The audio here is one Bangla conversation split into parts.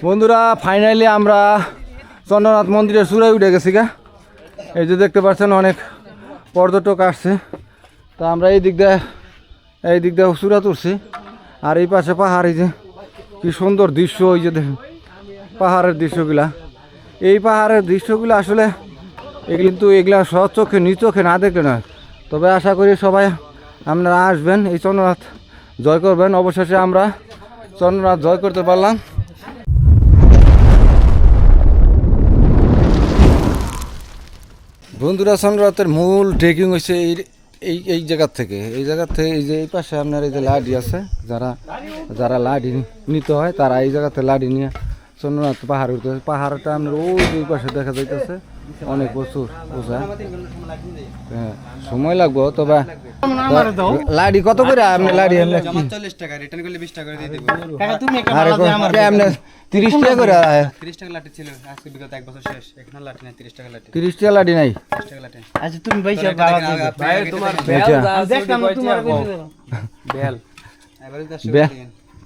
বন্ধুরা ফাইনালি আমরা চন্দ্রনাথ মন্দিরের চূড়ায় উঠে গেছি গা। এই যে দেখতে পাচ্ছেন অনেক পর্যটক আসছে। তা আমরা এই দিক দিয়ে চূড়া তুলছি। আর এই পাশে পাহাড়, এই যে কি সুন্দর দৃশ্য, ওই যে দেখুন পাহাড়ের দৃশ্যগুলা। এই পাহাড়ের দৃশ্যগুলো আসলে কিন্তু এগুলা সব চোখে নিজ চোখে না দেখলে নয়। তবে আশা করি সবাই আপনারা আসবেন, এই চন্দ্রনাথ জয় করবেন। অবশেষে আমরা চন্দ্রনাথ জয় করতে পারলাম। বন্ধুরা চন্দ্রনাথের মূল ট্রেকিং হচ্ছে এই জায়গার থেকে, এই যে এই পাশে আপনার এই যে লাডি আছে, যারা লাডি নিতে হয় তারা এই জায়গাতে লাডি নিয়ে চন্দ্রনাথ পাহাড় উঠতে। পাহাড়টা আপনার ওই পাশে দেখা যাইতেছে, অনেক প্রচুর উঁচা। হ্যাঁ, সময় লাগবো। তবে লাডি কত করে আপনি? লাডি 40 টাকা, রিটার্ন করলে 20 টাকা করে দিয়ে দেব। আরে আপনি 30 টাকা করে? 30 টাকা লাঠি ছিল, আজকে বিগত 1 বছর শেষ। এখন লাঠি নাই, 30 টাকা লাঠি। 30 টাকা লাডি নাই? 30 টাকা লাঠি। আচ্ছা তুমি ভাই তোমার দেখতাম তোমার বেল এবারে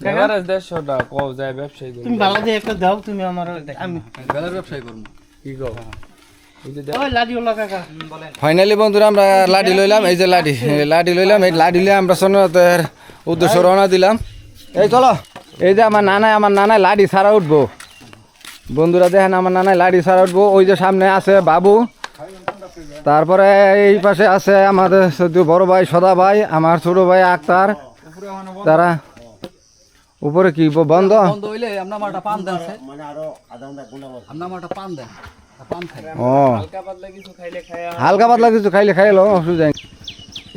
এভারেজ 150 টাকা কও যায় ব্যবসায়ী। তুমি ভালো দিয়ে একটা দাও, তুমি আমার আমি বেলার ব্যবসায় করব। কি কও? ওই লাডি ওলা কাকা বলেন। ফাইনালি বন্ধুরা আমরা লাডি লইলাম, এই যে লাডি লইলাম। এই লাডি লিয়ে আমরা চন্দ্রনাথের উদ্দেশ্যে রওনা দিলাম। এই চলো, এই যে আমার নানায় লাডি ছাড়া উঠবো। বন্ধুরা দেখেন, আমার নানায় লাডি ছাড়া উঠবো। ওই যে সামনে আছে বাবু, তারপরে এই পাশে আছে আমাদের বড় ভাই সদা ভাই, আমার ছোট ভাই আক্তার। তারা উপরে কি বন্ধ হইলে আমরা মাটা পান দেন আছে, মানে আরো আধা ঘন্টা আমরা মাটা পান দেন, পান খাই। ও হালকা পাতলা কিছু খাইলে খাইলো, অসুবিধা নেই।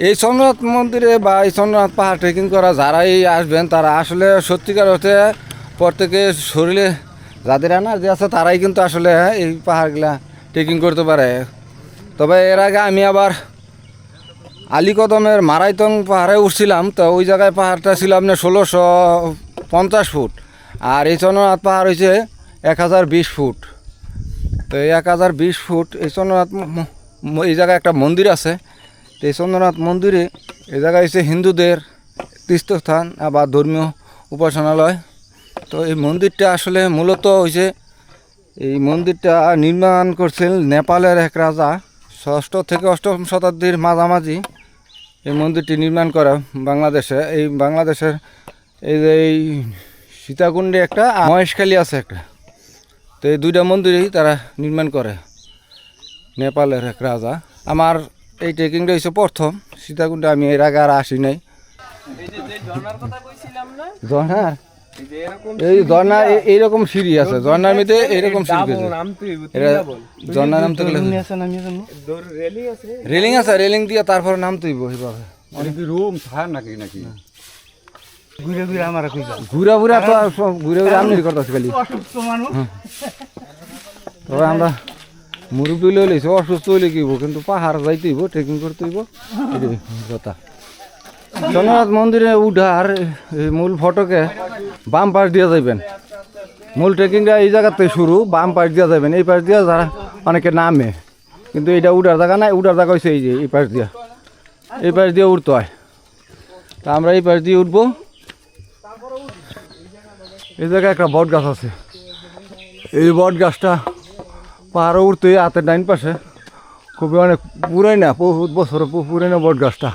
এই চন্দ্রনাথ মন্দিরে বা এই চন্দ্রনাথ পাহাড় ট্রেকিং করা যারাই আসবেন, তারা আসলে সত্যিকার অর্থে প্রত্যেকের শরীরে যাদের এনার্জি আছে তারাই কিন্তু আসলে এই পাহাড়গুলা ট্রেকিং করতে পারে। তবে এর আগে আমি আবার আলীকদমের মারাইতং পাহাড়ে উঠছিলাম। তো ওই জায়গায় পাহাড়টা ছিল আপনার 1650 ফুট, আর এই চন্দ্রনাথ পাহাড় হয়েছে 1020 ফুট। তো এই 1020 ফুট এই চন্দ্রনাথ, এই জায়গায় একটা মন্দির আছে। তো এই চন্দ্রনাথ মন্দিরে এই জায়গায় হচ্ছে হিন্দুদের তীর্থস্থান বা ধর্মীয় উপাসনালয়। তো এই মন্দিরটা আসলে মূলত হয়েছে, এই মন্দিরটা নির্মাণ করছিলেন নেপালের এক রাজা 6ষ্ঠ থেকে 8ম শতাব্দীর মাঝামাঝি এই মন্দিরটি নির্মাণ করা বাংলাদেশে। এই বাংলাদেশের এই যে এই সীতাকুণ্ডে একটা, মহেশখালী আছে একটা। তো এই দুইটা মন্দিরেই তারা নির্মাণ করে নেপালের এক রাজা। আমার এই ট্রেকিংটা হচ্ছে প্রথম সীতাকুণ্ডে, আমি এর আগে আর আসি নাই। ঝর্ণার এই ঝর্ণা এইরকম সিঁড়ি আছে, ঝর্ণার মধ্যে এইরকম সিঁড়ি আছে। ঝর্ণার নামতে গেলে রেলিং আছে, রেলিং দিয়ে তারপরে নামতে হইব। এইভাবে অনেক রুম থাক নাকি নাকি ঘুরা তো ঘুরে আমি করতেছি খালি। তবে আমরা মুরব্বী লই লইছি, অসুস্থ হইলে কি হইব, কিন্তু পাহাড় যাইতে হইব, ট্রেকিং করতে হইব, এটাই কথা। চন্দ্রনাথ মন্দিরে উঠার মূল ফটকে বাম পাশ দিয়ে যাইবেন। মূল ট্রেকিংটা এই জায়গাতে শুরু, বাম পাশ দিয়ে যাবেন। এই পাশ দিয়ে যারা অনেকে নামে, কিন্তু এটা উঠার জায়গা নাই, উঠার জায়গা হয়েছে এই যে এই পাশ দিয়ে উঠতে হয়। তা আমরা এই পাশ দিয়ে উঠবো। এই জায়গায় একটা বট গাছ আছে, এই বট গাছটা পাহাড়ে উঠতে হাতের ডাইন পাশে খুবই অনেক পুরাই না, বহুত বছর পুরাই না বট গাছটা।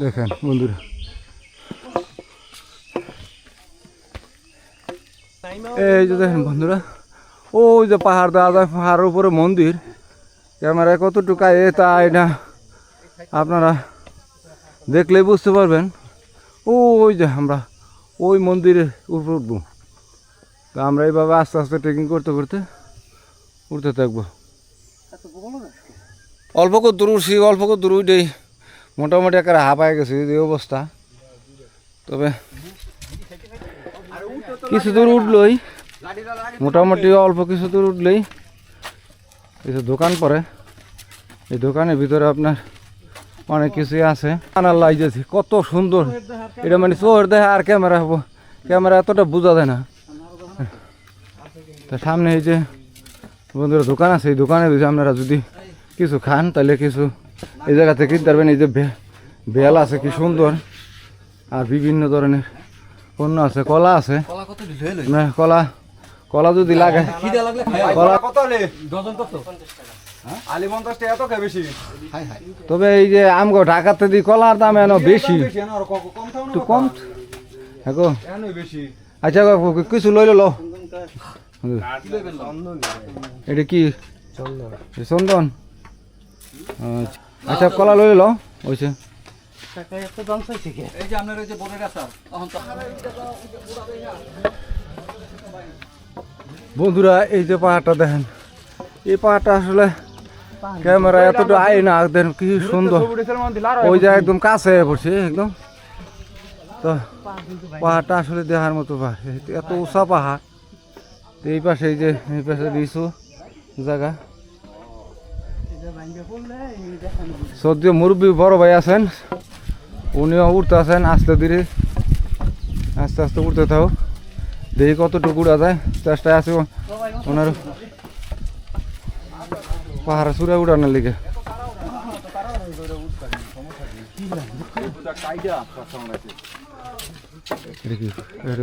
দেখেন বন্ধুরা, এই যে দেখেন বন্ধুরা, ওই যে পাহাড় দেওয়া যায়, পাহাড়ের উপরে মন্দির। ক্যামেরায় কতটুকু তা এটা আপনারা দেখলেই বুঝতে পারবেন। ওই যে আমরা ওই মন্দিরের উপরে উঠবো। তা আমরা এইভাবে আস্তে আস্তে ট্রেকিং করতে করতে উঠতে থাকবো। অল্প করে দূর উঠছি, অল্প করে দূর উঠেই মোটামুটি একটা হাঁপায় গেছে এই অবস্থা। তবে কিছু দূর উঠলই, মোটামুটি অল্প কিছু দূর উঠলেই কিছু দোকান পড়ে। এই দোকানের ভিতরে আপনার অনেক কিছুই আছে। আনার লাগছে কত সুন্দর, এটা মানে চোর দেখে আর ক্যামেরা এতটা বোঝা যায় না। তা সামনে এই যে বন্ধুরা দোকান আছে, এই দোকানে যদি আপনারা যদি কিছু খান তাহলে কিছু এই জায়গা থেকে কিনতে পারবেন। এই যে বেল আছে কি সুন্দর, আর বিভিন্ন ধরনের পণ্য আছে। কলা আছে, কলা কলা যদি লাগে খিদে লাগলে কলা কত হলে ডজন কত আলি 50 টাকা এত কে বেশি হাই হাই তবে এই যে আমগো ঢাকাতে দি কলার দাম এনো বেশি বেশি না আর কম থাও না একটু কম হ্যাঁ গো এনই বেশি আচ্ছা গো, কিছু লইল লো এটা কি চন্দন আচ্ছা কলা লইল লো ওইছে এই যে আপনার ওই যে বোনের আচার তখন তো বন্ধুরা এই যে পাহাড়টা দেখেন এই পাহাড়টা আসলে ক্যামেরা এতটা আয় না দেখেন কি সুন্দর ওই যে একদম কাছে পড়ছে একদম তো পাহাড়টা আসলে দেখার মতো পাহাড় এত উঁচা পাহাড় তো এই পাশে দিয়েছো জায়গা সদ্য মুরব্বী বড় ভাই আছেন উনিও উঠতে আছেন আস্তে ধীরে আস্তে আস্তে উঠতে থাকো দেখি কতটুকু উড়া যায় চেষ্টায় আছে ওনার পাহাড়ে চূড়া উড়ানোর লিগে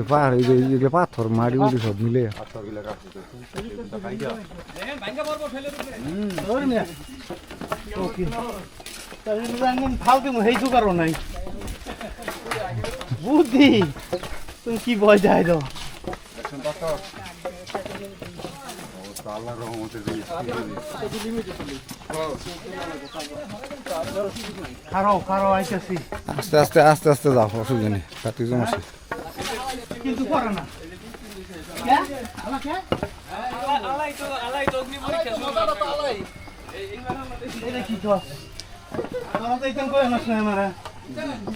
পাহাড় এই যে পাথর মাড়ি উড়ি সব মিলে বুদ্ধি তুমি কি ভয় যায় তো খারো আইতেছি আস্তে আস্তে আস্তে আস্তে যাও অসুবিধা নেই কার্তিক জন আছে কিন্তু করে না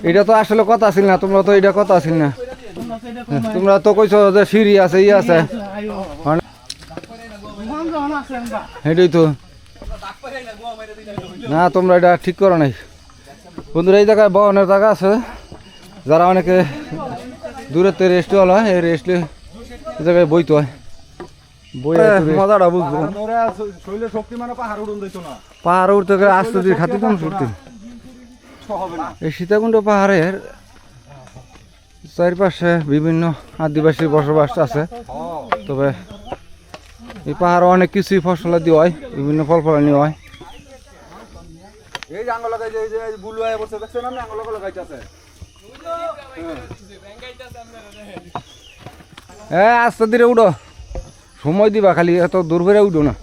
এটা তো আসলে কথা আছিল না তোমরা তো এটা কথা আছিল না তোমরা তো কইছো যে সিঁড়ি আছে ই আছে এটাই তো না তোমরা এটা ঠিক করো নাই বন্ধুরা এই জায়গায় বহনের জায়গা আছে যারা অনেকে দূরেতে রেস্ট হয় এই রেস্টে এই জায়গায় বইতে হয় বই মজাটা বুঝবো শরীরে শক্তি মানে পাহাড় উড়ন দিত না পাহাড় উঠতে গেলে আস্তে দিয়ে খাতি কম ছুটতে হবে না এই সীতাকুণ্ড পাহাড়ের চারপাশে বিভিন্ন আদিবাসী বসবাস আছে তবে এই পাহাড়ে অনেক কিছুই ফসলাদি হয় বিভিন্ন ফল ফলানি হয় এই যে আঙ্গুল লাগাই যে এই যে বুলু আয় বসে দেখছেন না আঙ্গুল লাগাইতাছে হ্যাঁ আস্তে ধীরে উঠো সময় দিবা খালি এত দূর করে উঠো না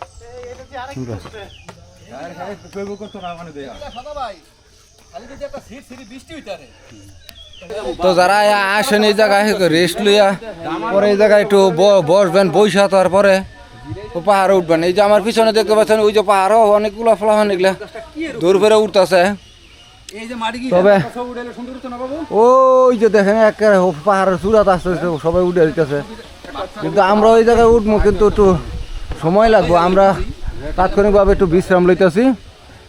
তো যারা আসেন এই জায়গায় রেস্ট লইয়া পরে এই জায়গায় একটু বসবেন বৈশা তারপরে পাহাড়ে উঠবেন এই যে আমার পিছনে দেখতে পাচ্ছেন ওই যে পাহাড়ও অনেকগুলো ফলাফান এগুলা দূর করে উঠতেছে তবে ওই যে দেখেন একেবারে পাহাড়ের চূড়াতে আসতে সবাই উঠে দিতেছে কিন্তু আমরা ওই জায়গায় উঠবো কিন্তু একটু সময় লাগবো আমরা তাৎক্ষণিকভাবে একটু বিশ্রাম লইতেছি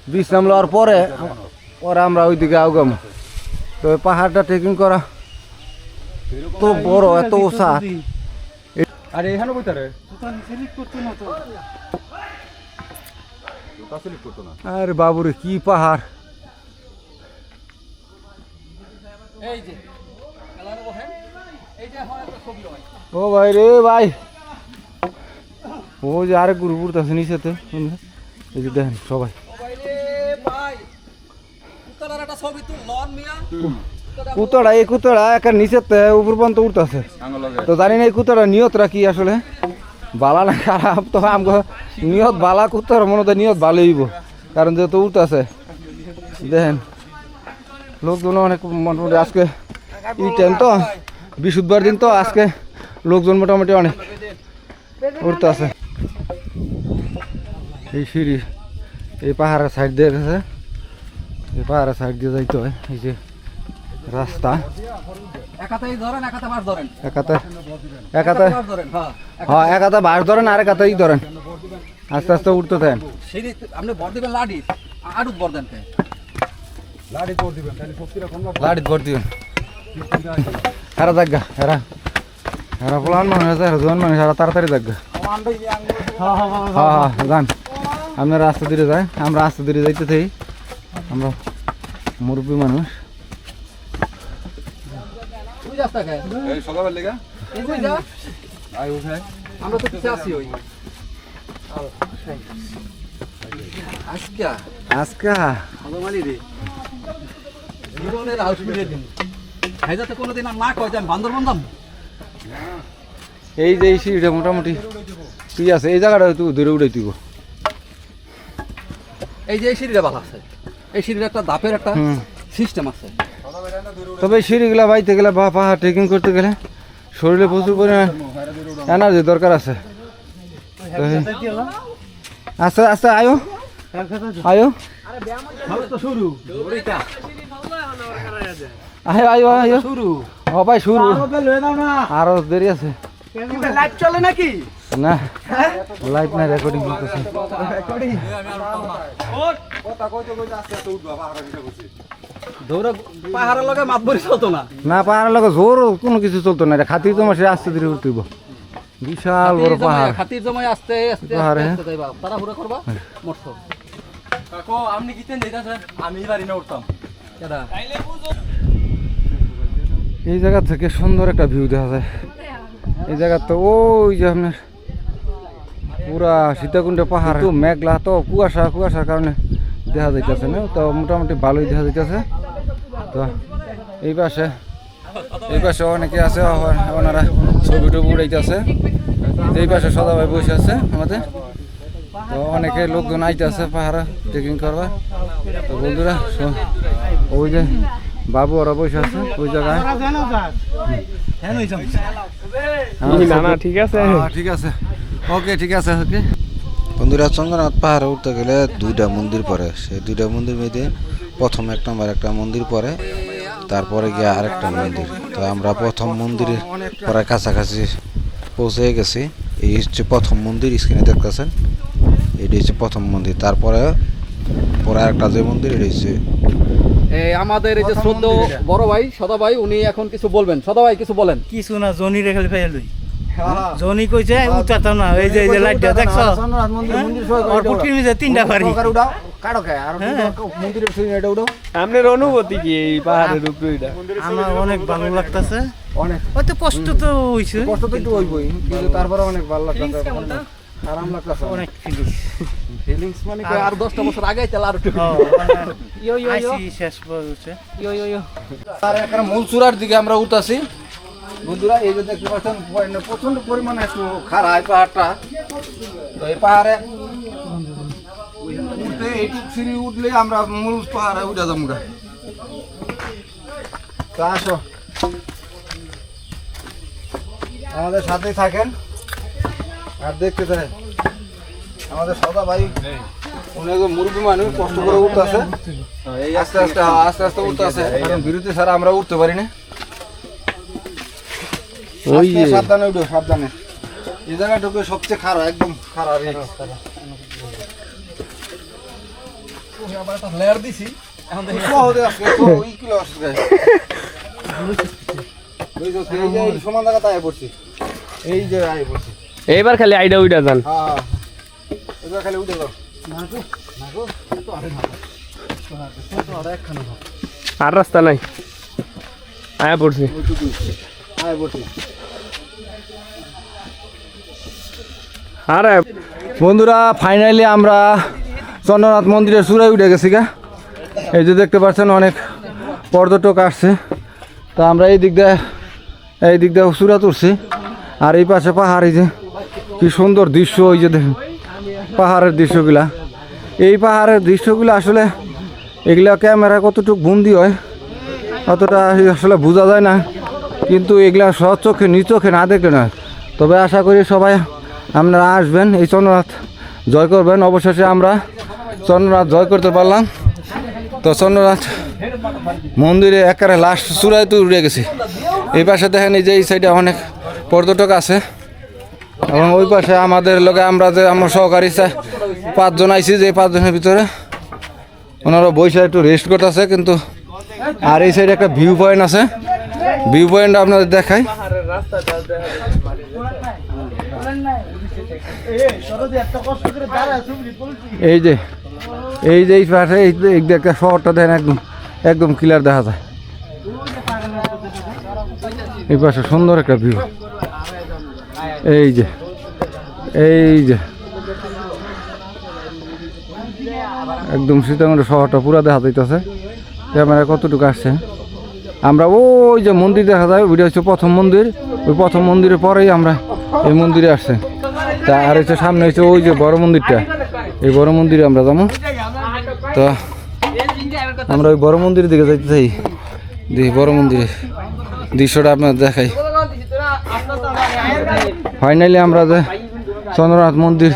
বিশ্রাম লওয়ার পরে আমরা ওইদিকে আগাম তো পাহাড়টা ট্রেকিং করা তো বড় এত উঁচা আরে এখানে বইতারে আরে বাবুরে কি পাহাড় ও ভাই রে ভাই ও যে আরেক গুরু পুরতেছে নিচেতে এই যে দেখেন সবাই কুতড়া এই কুতড়া একটা নিচেতে উপর পর্যন্ত উঠতেছে তো জানি না এই কুতড়া নিয়তরা কি আসলে বালা না খারাপ তো আমগো নিয়ত বালা কুতড়া মনে হয় নিয়ত ভালো হইব কারণ যেহেতু উঠতেছে দেখেন লোকজন অনেক মোটামুটি আজকে ই টাইম তো বৃহস্পতিবার দিন তো আজকে লোকজন মোটামুটি অনেক উঠতে আছে এই সিঁড়ি এই পাহাড়ের সাইড দিয়ে গেছে এই পাহাড়ের সাইড দিয়ে যাইতে হয় এই যে রাস্তা হ্যাঁ এক হাতে বাঁশ ধরেন আর এক হাতে ই ধরেন আস্তে আস্তে উঠতে থাকেন লাড়িত ভর দিবেন হেরা জাগা হেরা হেরা পোলান মানুষ আছে হেরা জোয়ান মানুষ হেরা তাড়াতাড়ি জাগা হ্যাঁ যান আপনারা আস্তে ধীরে যায় আমরা আস্তে ধীরে যাইতে থাকি আমরা মুরব্বী মানুষ আমরা তো কিছু আছি ওই আজকা আজকা ভালোমানি রে জীবনের হাউস মিলিয়ে দিন ভাই যাতে কোনোদিন আর না কয় যে আমি বান্দর বান্ধাম এই যে এই সিঁড়িটা মোটামুটি ঠিক আছে, এই জায়গাটা তুই দূরে উঠে তুই এই যে এই সিঁড়িটা ভালো আছে, এই সিঁড়ির একটা ধাপের একটা সিস্টেম আছে। তবে এই সিঁড়িগুলা বাইতে গেলে বা পাহাড় ট্রেকিং করতে গেলে শরীরে প্রচুর পরিমাণে এনার্জি দরকার আছে। আস্তে আস্তে আয়ো আয়ো শুরু আয়ো আয়ো আয়ো শুরু ও ভাই শুরু আরো দেরি আছে লাইভ চলে নাকি? না লাইট না রেকর্ডিং করতেছে। দৌড়া পাহাড়ের লগে মাত বরি চলতো না, না পাহাড়ের লোক জোর কোনো কিছু চলতো না, এটা খাতির তোমার সে আস্তে ধীরে উঠতে বিশাল বড় পাহাড়। খাতির জমায় আস্তে আস্তে পাহাড়ে। আস্তে যাইবা, তাড়াহুড়া করবা মরছো। কাকু আপনি কিতেন যাইতাছেন, আমি বাড়ি না উঠতাম। কেডা এই জায়গা থেকে সুন্দর একটা ভিউ দেখা যায়। এই জায়গা তো ওই যে আপনার পুরা সীতাকুণ্ড পাহাড়, তো মেঘলা তো কুয়াশার কারণে দেখা যাইতেছে না, তো মোটামুটি ভালোই দেখা যাইতেছে। তো এই পাশে অনেকে আছে, ওনারা ছবি টবি উড়াইতেছে। এই পাশে সদা ভাই বসে আছে আমাদের, তো অনেকে লোকজন আইতেছে পাহাড়ে ট্রেকিং করবা। তো বন্ধুরা ওই যে বাবু ওরা বসে আছে ওই জায়গায়। ঠিক আছে ঠিক আছে ওকে ঠিক আছে ওকে। বন্ধুরা চন্দ্রনাথ পাহাড়ে উঠতে গেলে দুইটা মন্দির পড়ে, সেই দুইটা মন্দির মধ্যে প্রথম এক নম্বর একটা মন্দির পড়ে, তারপরে গিয়ে আরেকটা মন্দির। তো আমরা প্রথম মন্দিরের পরে কাছাকাছি পৌঁছে গেছি। এই হচ্ছে প্রথম মন্দির, স্ক্রিনে দেখতেছেন, এটি হচ্ছে প্রথম মন্দির। তারপরে আরেকটা যে মন্দির, এটি হচ্ছে আমাদের এই যে শ্রদ্ধ বড় ভাই সদা ভাই, উনি এখন কিছু বলবেন। সদা ভাই কিছু বলেন। কিছু না, জনি রেখে ফেলুই জনি কইছে উঠাতাম না, এই যে এই যে লাইটটা দেখছ ওর পুটকির মিছে তিনটা বাড়ি। আপনার অনুভূতি কি এই পাহাড়ের উপরে? এটা আমার অনেক ভালো লাগতেছে, অনেক হয়তো কষ্ট তো হইছে, কষ্ট তো একটু হইবই, কিন্তু তারপরে অনেক ভালো লাগতেছে, আরাম লাগতেছে অনেক ফিলিংস। ফিলিংস মানে কি আর 10টা বছর আগে চলা আর একটু আইসি শেষ হচ্ছে। আর একটা মূল চূড়ার দিকে আমরা উঠতেছি বন্ধুরা। এই যে দেখতে পাচ্ছেন প্রচন্ড পরিমাণে একটু খাড়া এই পাহাড়টা। তো এই পাহাড়ে উঠতে এইটুক সিঁড়ি উঠলে আমরা মূল পাহাড়ে উঠে যাবো। তো আসো আমাদের সাথেই থাকেন আর দেখতে থাকেন। আমাদের সদা ভাই উনি একজন মুরব্বী মানুষ, কষ্ট করে উঠতেছে, আস্তে আস্তে উঠতেছে, কারণ বিরতি ছাড়া আমরা উঠতে পারি না। ওই সাবধানে উঠো, সাবধানে। এই জায়গাটুকু সবচেয়ে খারাপ, একদম খারাপ। লেয়ার দিছি এখন দেখি সমান জায়গাতে আয় পড়ছি, এই যে আয় পড়ছি। এইবার খালি আইডা উইডা যান। হ্যাঁ এবার খালি উঠে যাও। আর রাস্তা নাই, আয়া পড়ছি। আয় পড়ছি। আরে বন্ধুরা ফাইনালি আমরা চন্দ্রনাথ মন্দিরের চূড়ায় উঠে গেছি গা। এই যে দেখতে পাচ্ছেন অনেক পর্যটক আসছে। তা আমরা এই দিক দিয়ে চূড়া তুলছি, আর এই পাশে পাহাড়। এই যে কি সুন্দর দৃশ্য, ওই যে দেখেন পাহাড়ের দৃশ্যগুলা। এই পাহাড়ের দৃশ্যগুলো আসলে এগুলা ক্যামেরা কতটুকু বন্দি হয় অতটা আসলে বোঝা যায় না, কিন্তু এগুলা সৎ চোখে নিজ চোখে না দেখলে নয়। তবে আশা করি সবাই আপনারা আসবেন, এই চন্দ্রনাথ জয় করবেন। অবশেষে আমরা চন্দ্রনাথ জয় করতে পারলাম। তো চন্দ্রনাথ মন্দিরে একেবারে লাস্ট চূড়ায় তো উঠে গেছি। এই পাশে দেখেন এই যে এই সাইডে অনেক পর্যটক আছে, এবং ওই পাশে আমাদের লোকে আমরা যে আমার সহকারী 5 জন আইছি, যে 5 জনের ভিতরে ওনারা বসে একটু রেস্ট করতেছে কিন্তু। আর এই সাইডে একটা ভিউ পয়েন্ট আছে, ভিউ পয়েন্ট আপনাদের দেখাই। এই যে এই পাশে এই একটা শহরটা দেখেন, একদম ক্লিয়ার দেখা যায়। এই পাশে সুন্দর একটা ভিউ। এই যে এই যে একদম সীতাকুণ্ড শহরটা পুরা দেখা যাইতেছে। ক্যামেরা কতটুকু আসছে, আমরা ওই যে মন্দির দেখা যায়, ওইটা হচ্ছে প্রথম মন্দির। ওই প্রথম মন্দিরের পরেই আমরা এই মন্দিরে আসছে। তা আর হচ্ছে সামনে হচ্ছে ওই যে বড় মন্দিরটা, এই বড় মন্দিরে আমরা যাবো। তো আমরা ওই বড় মন্দিরের দিকে যাইতে চাই, দেখি বড় মন্দিরে দৃশ্যটা আপনার দেখাই। ফাইনালি আমরা যে চন্দ্রনাথ মন্দির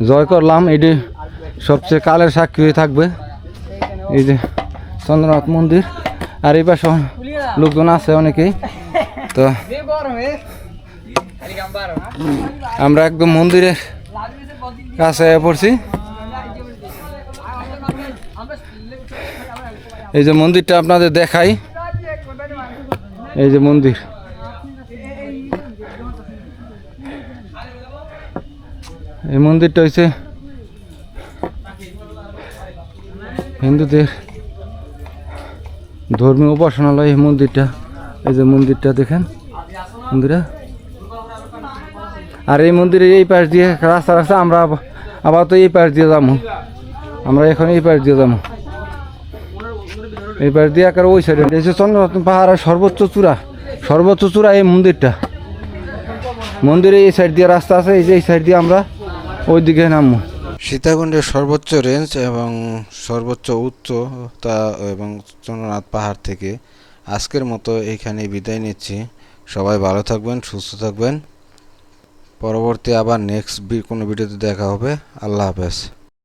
জয় করলাম, এটি সবচেয়ে কালের সাক্ষী হয়ে থাকবে। এই যে চন্দ্রনাথ মন্দির, আর এই পাশে লোকজন আছে অনেকেই। তো আমরা একদম মন্দিরের কাছে পড়ছি। এই যে মন্দিরটা আপনাদের দেখাই, এই যে মন্দির। এই মন্দিরটা হচ্ছে হিন্দুদের ধর্মীয় উপাসনালয়। এই মন্দিরটা, এই যে মন্দিরটা দেখেন বন্ধুরা। আর এই মন্দিরে এই পাশ দিয়ে রাস্তা রাস্তা আমরা আবার তো এই পাশ দিয়ে যাবো, আমরা এখন এই পাশ দিয়ে যাবো, এই পাশ দিয়ে একেবারে ওই সাইডে। এই যে চন্দ্ররত্ন পাহাড়ের সর্বোচ্চ চূড়া এই মন্দিরটা। মন্দিরে এই সাইড দিয়ে রাস্তা আছে, এই যে এই সাইড দিয়ে আমরা ওই দিকে নামবো। সীতাকুণ্ডের সর্বোচ্চ রেঞ্জ এবং সর্বোচ্চ উচ্চতা এবং চন্দ্রনাথ পাহাড় থেকে আজকের মতো এইখানে বিদায় নিচ্ছি। সবাই ভালো থাকবেন, সুস্থ থাকবেন। পরবর্তী আবার নেক্সট কোনো ভিডিওতে দেখা হবে। আল্লাহ হাফেজ।